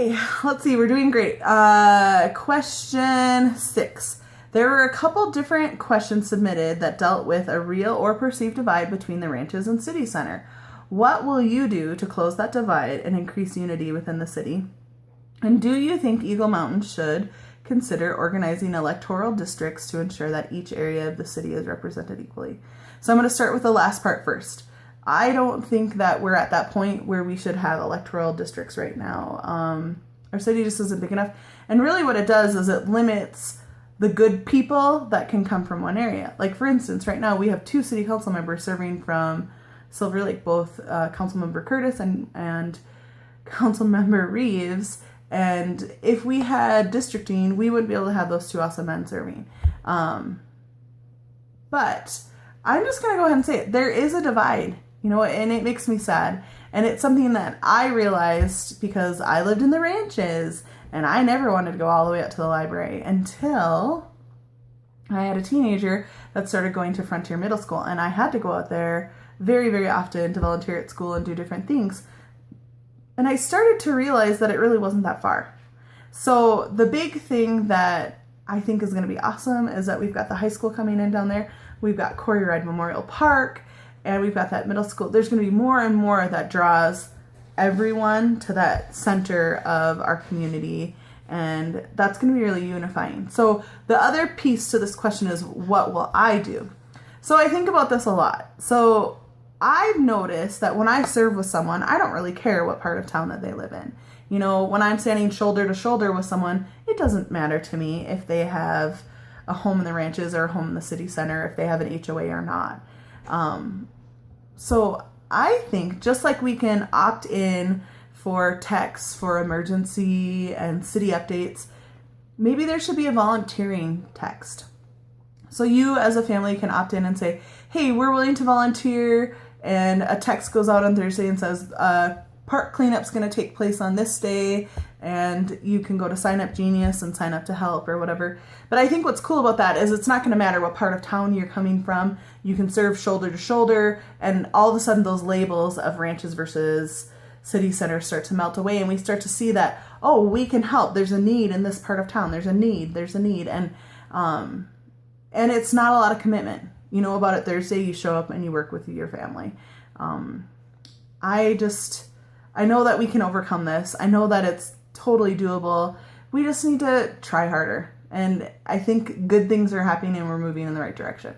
Okay, let's see. We're doing great. Question 6. There were a couple different questions submitted that dealt with a real or perceived divide between the ranches and city center. What will you do to close that divide and increase unity within the city? And do you think Eagle Mountain should consider organizing electoral districts to ensure that each area of the city is represented equally? So I'm going to start with the last part first. I don't think that we're at that point where we should have electoral districts right now. Our city just isn't big enough. And really what it does is it limits the good people that can come from one area. Like, for instance, right now we have 2 city council members serving from Silver Lake, both Councilmember Curtis and Councilmember Reeves. And if we had districting, we wouldn't be able to have those 2 awesome men serving. But I'm just going to go ahead and say it. There is a divide. And it makes me sad. And it's something that I realized because I lived in the ranches and I never wanted to go all the way up to the library until I had a teenager that started going to Frontier Middle School. And I had to go out there very, very often to volunteer at school and do different things. And I started to realize that it really wasn't that far. So the big thing that I think is going to be awesome is that we've got the high school coming in down there. We've got Corey Ride Memorial Park. And we've got that middle school. There's going to be more and more that draws everyone to that center of our community. And that's going to be really unifying. So the other piece to this question is, what will I do? So I think about this a lot. So I've noticed that when I serve with someone, I don't really care what part of town that they live in. When I'm standing shoulder to shoulder with someone, it doesn't matter to me if they have a home in the ranches or a home in the city center, if they have an HOA or not. So I think just like we can opt in for texts for emergency and city updates, maybe there should be a volunteering text. So you as a family can opt in and say, hey, we're willing to volunteer, and a text goes out on Thursday and says, park cleanup's going to take place on this day, and you can go to Sign Up Genius and sign up to help or whatever. But I think what's cool about that is it's not going to matter what part of town you're coming from. You can serve shoulder to shoulder, and all of a sudden those labels of ranches versus city center start to melt away, and we start to see that, oh, we can help. There's a need in this part of town. There's a need. And it's not a lot of commitment. You know about it Thursday, you show up and you work with your family. I know that we can overcome this. I know that it's totally doable. We just need to try harder. And I think good things are happening and we're moving in the right direction.